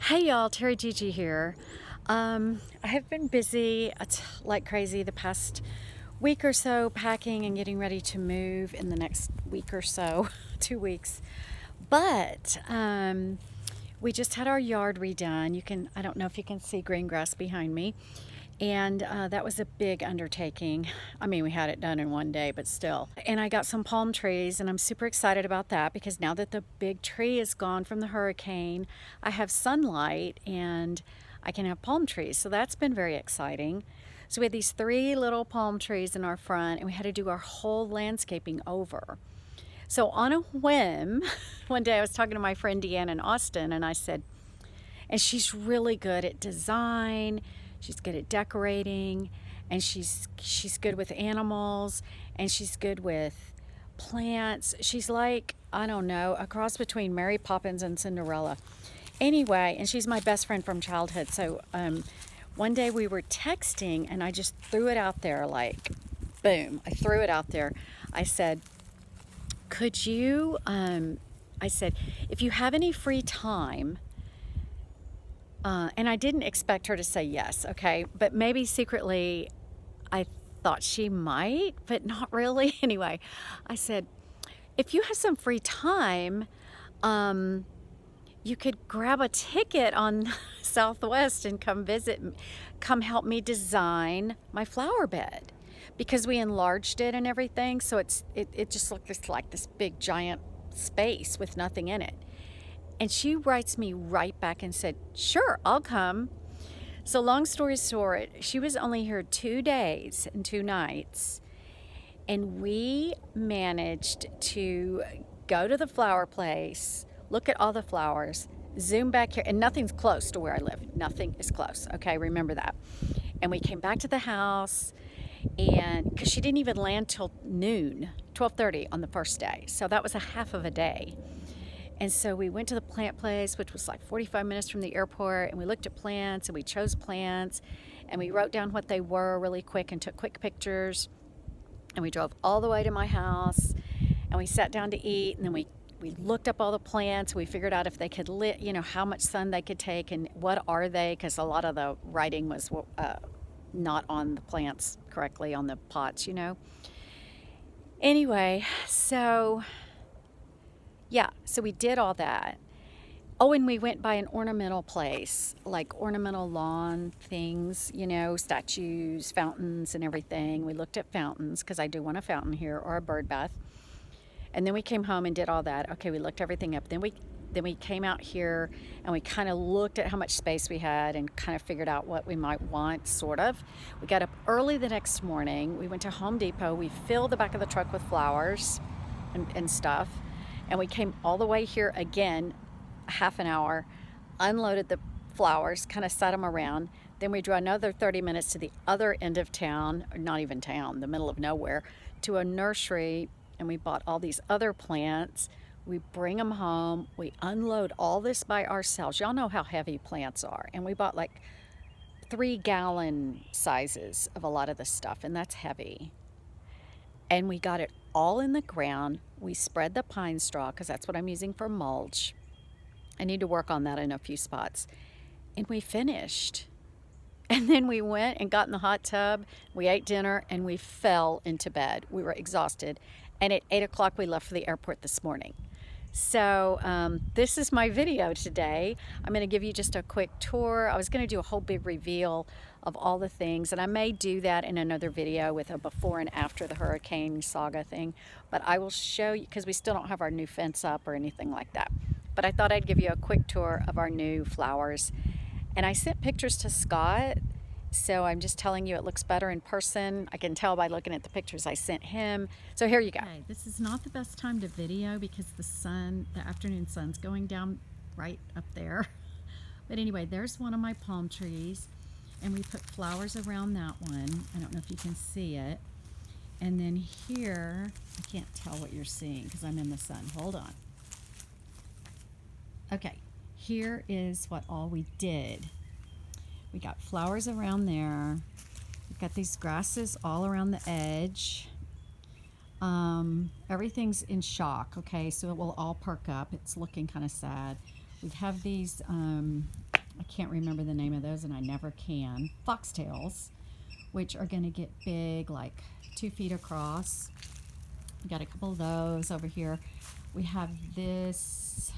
Hey y'all, Terry Gigi here. I have been busy like crazy the past week or so, packing and getting ready to move in the next week or so, 2 weeks. But we just had our yard redone. I don't know if you can see green grass behind me. And that was a big undertaking. I mean, we had it done in one day, but still. And I got some palm trees, and I'm super excited about that because now that the big tree is gone from the hurricane, I have sunlight and I can have palm trees. So that's been very exciting. So we had these three little palm trees in our front, and we had to do our whole landscaping over. So on a whim, one day I was talking to my friend Deanna in Austin, and I said, and she's really good at design, she's good at decorating, and she's good with animals, and she's good with plants. She's like, I don't know, a cross between Mary Poppins and Cinderella. Anyway, and she's my best friend from childhood. So one day we were texting, and I just threw it out there, like boom, I threw it out there. I said, could you I said, if you have any free time, and I didn't expect her to say yes, okay? But maybe secretly I thought she might, but not really. Anyway, I said, if you have some free time, you could grab a ticket on Southwest and come help me design my flower bed. Because we enlarged it and everything, so it just looked like this big giant space with nothing in it. And she writes me right back and said, sure, I'll come. So long story short, she was only here 2 days and 2 nights. And we managed to go to the flower place, look at all the flowers, zoom back here, and nothing's close to where I live. Nothing is close, okay? Remember that. And we came back to the house, and because she didn't even land till noon, 12:30 on the first day. So that was a half of a day. And so we went to the plant place, which was like 45 minutes from the airport, and we looked at plants and we chose plants and we wrote down what they were really quick and took quick pictures. And we drove all the way to my house and we sat down to eat, and then we looked up all the plants. We figured out if they could how much sun they could take and what are they, because a lot of the writing was not on the plants correctly on the pots. Anyway, so yeah, so we did all that. Oh, and we went by an ornamental place, like ornamental lawn things, statues, fountains, and everything. We looked at fountains because I do want a fountain here or a bird bath. And then we came home and did all that. Okay, we looked everything up. Then we came out here and we kind of looked at how much space we had and kind of figured out what we might want, sort of. We got up early the next morning. We went to Home Depot. We filled the back of the truck with flowers and stuff. And we came all the way here again, half an hour, unloaded the flowers, kind of set them around. Then we drove another 30 minutes to the other end of town, or not even town, the middle of nowhere, to a nursery, and we bought all these other plants. We bring them home. We unload all this by ourselves. Y'all know how heavy plants are. And we bought like 3-gallon sizes of a lot of the stuff, and that's heavy. And we got it all in the ground. We spread the pine straw because that's what I'm using for mulch. I need to work on that in a few spots. And we finished. And then we went and got in the hot tub. We ate dinner and we fell into bed. We were exhausted. And at 8 o'clock, we left for the airport this morning. So this is my video today. I'm going to give you just a quick tour. I was going to do a whole big reveal of all the things, and I may do that in another video with a before and after the hurricane saga thing, but I will show you because we still don't have our new fence up or anything like that. But I thought I'd give you a quick tour of our new flowers. And I sent pictures to Scott, so I'm just telling you it looks better in person. I can tell by looking at the pictures I sent him. So here you go. Okay, this is not the best time to video because the afternoon sun's going down right up there. But anyway, there's one of my palm trees, and we put flowers around that one. I don't know if you can see it. And then here, I can't tell what you're seeing because I'm in the sun. Hold on. Okay, here is what all we did. We got flowers around there. We've got these grasses all around the edge. Everything's in shock, okay, so it will all perk up. It's looking kind of sad. We have these I can't remember the name of those, and I never can. Foxtails, which are going to get big, like 2 feet across. We got a couple of those over here. We have this,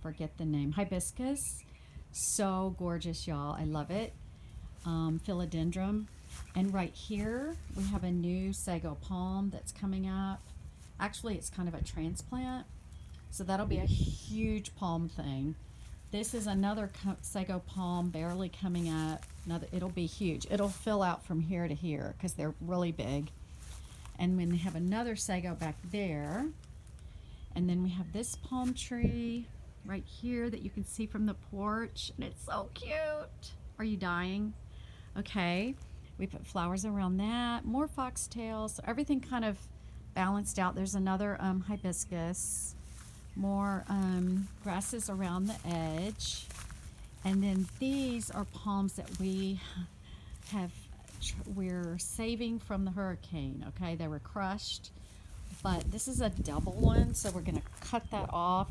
forget the name, hibiscus. So gorgeous, y'all. I love it. Philodendron. And right here, we have a new sago palm that's coming up. Actually, it's kind of a transplant. So that'll be a huge palm thing. This is another sago palm barely coming up. It'll be huge. It'll fill out from here to here because they're really big. And then we have another sago back there. And then we have this palm tree right here that you can see from the porch. And it's so cute. Are you dying? Okay. We put flowers around that. More foxtails. So everything kind of balanced out. There's another hibiscus. More grasses around the edge. And then these are palms that we're saving from the hurricane. Okay, they were crushed, but this is a double one, so we're going to cut that off.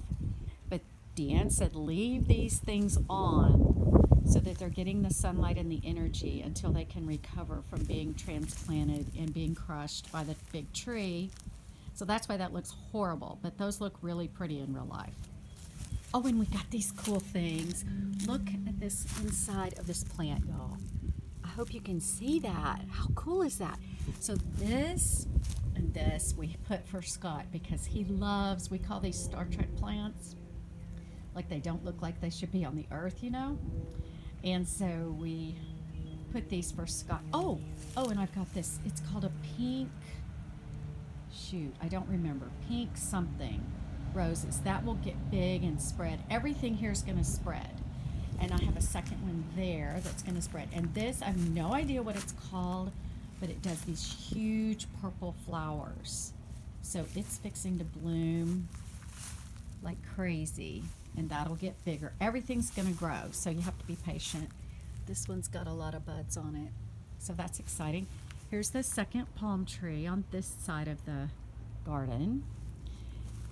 But Deanne said leave these things on so that they're getting the sunlight and the energy until they can recover from being transplanted and being crushed by the big tree. So that's why that looks horrible, but those look really pretty in real life. Oh, and we got these cool things. Look at this inside of this plant, y'all. I hope you can see that. How cool is that? So this and this we put for Scott because he loves, we call these Star Trek plants. Like they don't look like they should be on the earth, you know? And so we put these for Scott. Oh, and I've got this. It's called a pink, I don't remember. Pink something. Roses. That will get big and spread. Everything here is going to spread. And I have a second one there that's going to spread. And this, I have no idea what it's called, but it does these huge purple flowers. So it's fixing to bloom like crazy, and that'll get bigger. Everything's going to grow, so you have to be patient. This one's got a lot of buds on it, so that's exciting. Here's the second palm tree on this side of the garden.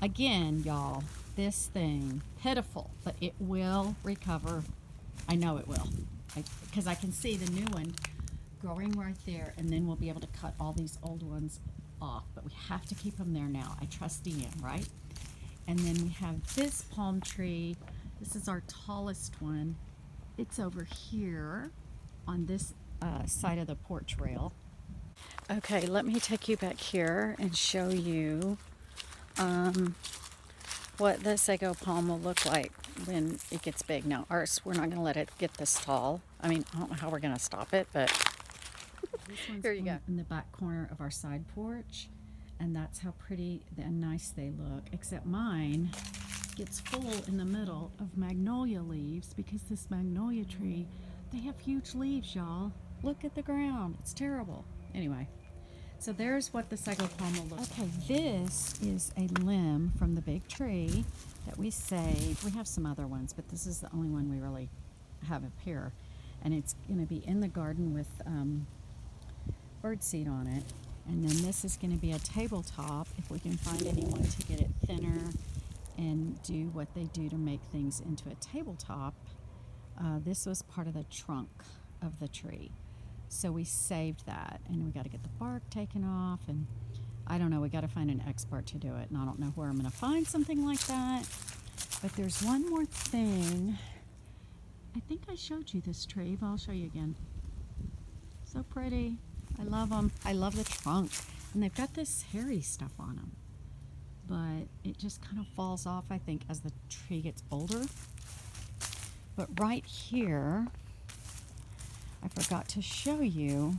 Again, y'all, this thing, pitiful, but it will recover. I know it will, because I can see the new one growing right there, and then we'll be able to cut all these old ones off, but we have to keep them there now. I trust Deanne, right? And then we have this palm tree. This is our tallest one. It's over here on this side of the porch rail. Okay, let me take you back here and show you what the sago palm will look like when it gets big. Now, ours, we're not going to let it get this tall. I mean, I don't know how we're going to stop it, but here you go. In the back corner of our side porch, and that's how pretty and nice they look, except mine gets full in the middle of magnolia leaves because this magnolia tree, they have huge leaves, y'all. Look at the ground. It's terrible. Anyway, so there's what the sago palm will look like. Okay, this is a limb from the big tree that we saved. We have some other ones, but this is the only one we really have up here. And it's going to be in the garden with birdseed on it. And then this is going to be a tabletop if we can find anyone to get it thinner and do what they do to make things into a tabletop. This was part of the trunk of the tree. So we saved that, and we got to get the bark taken off, and I don't know, we got to find an expert to do it, and I don't know where I'm going to find something like that. But there's one more thing. I think I showed you this tree, but I'll show you again. So pretty. I love them. I love the trunk, and they've got this hairy stuff on them, but it just kind of falls off, I think, as the tree gets older. But right here, I forgot to show you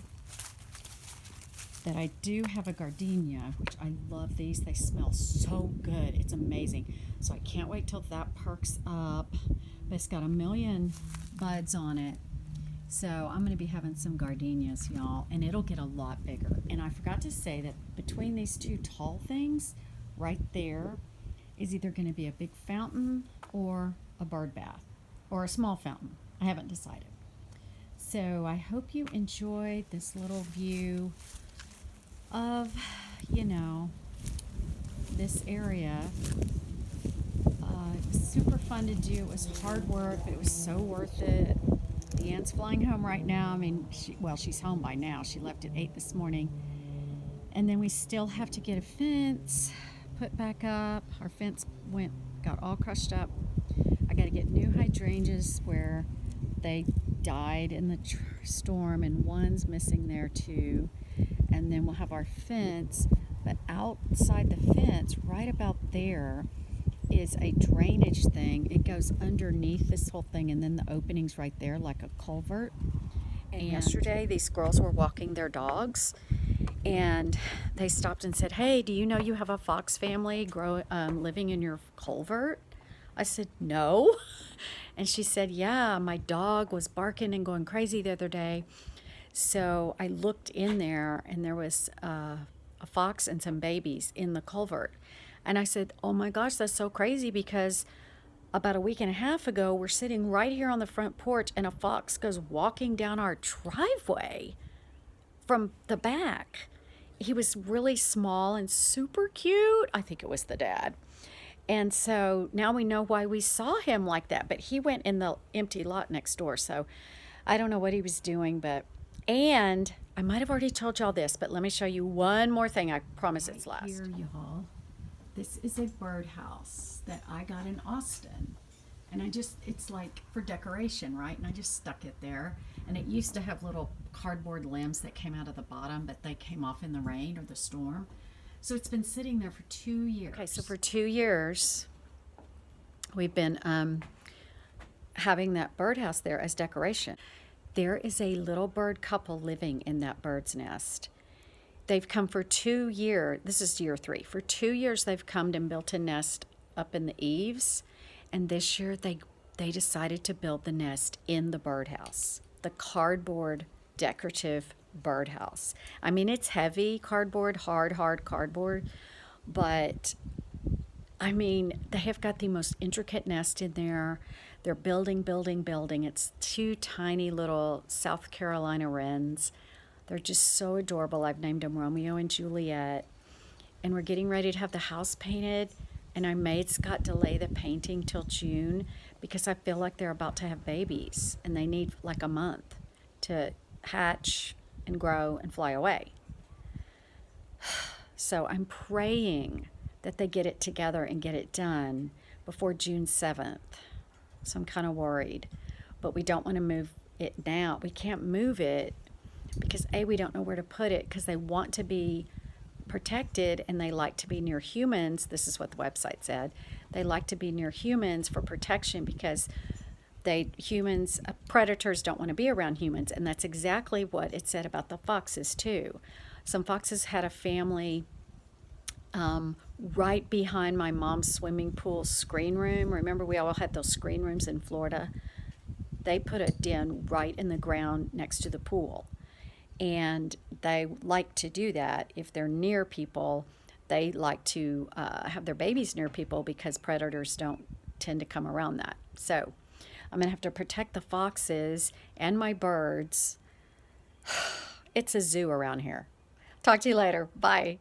that I do have a gardenia, which I love these. They smell so good. It's amazing. So I can't wait till that perks up. But it's got a million buds on it. So I'm going to be having some gardenias, y'all, and it'll get a lot bigger. And I forgot to say that between these two tall things right there is either going to be a big fountain or a bird bath or a small fountain. I haven't decided. So I hope you enjoyed this little view of, you know, this area. super fun to do. It was hard work, but it was so worth it. Deanne's flying home right now. I mean, she's home by now. She left at 8 this morning. And then we still have to get a fence put back up. Our fence got all crushed up. I got to get new hydrangeas where they died in the storm, and one's missing there too. And then we'll have our fence, but outside the fence, right about there, is a drainage thing. It goes underneath this whole thing, and then the opening's right there like a culvert. And yesterday, these girls were walking their dogs, and they stopped and said, "Hey, do you know you have a fox family living in your culvert?" I said, "No." And she said, "Yeah, my dog was barking and going crazy the other day." So I looked in there, and there was a fox and some babies in the culvert. And I said, "Oh my gosh, that's so crazy, because about a week and a half ago, we're sitting right here on the front porch, and a fox goes walking down our driveway from the back." He was really small and super cute. I think it was the dad. And so now we know why we saw him like that. But he went in the empty lot next door. So I don't know what he was doing. And I might have already told y'all this, but let me show you one more thing. I promise it's last. Here, y'all. This is a birdhouse that I got in Austin. And it's like for decoration, right? And I just stuck it there. And it used to have little cardboard limbs that came out of the bottom, but they came off in the rain or the storm. So it's been sitting there for 2 years. Okay, so for 2 years, we've been having that birdhouse there as decoration. There is a little bird couple living in that bird's nest. They've come for 2 years. This is year 3. For 2 years, they've come and built a nest up in the eaves. And this year, they decided to build the nest in the birdhouse, the cardboard decorative birdhouse. I mean, it's heavy cardboard, hard cardboard, but I mean, they have got the most intricate nest in there. They're building. It's 2 tiny little South Carolina wrens. They're just so adorable. I've named them Romeo and Juliet. And we're getting ready to have the house painted. And our maid's got to delay the painting till June because I feel like they're about to have babies. And they need like a month to hatch and grow and fly away. So I'm praying that they get it together and get it done before June 7th. So I'm kind of worried. But we don't want to move it now. We can't move it because we don't know where to put it because they want to be protected and they like to be near humans. This is what the website said. They like to be near humans for protection because predators don't want to be around humans. And that's exactly what it said about the foxes too. Some foxes had a family right behind my mom's swimming pool screen room. Remember, we all had those screen rooms in Florida? They put a den right in the ground next to the pool. And they like to do that. If they're near people, they like to have their babies near people because predators don't tend to come around that. So I'm going to have to protect the foxes and my birds. It's a zoo around here. Talk to you later. Bye.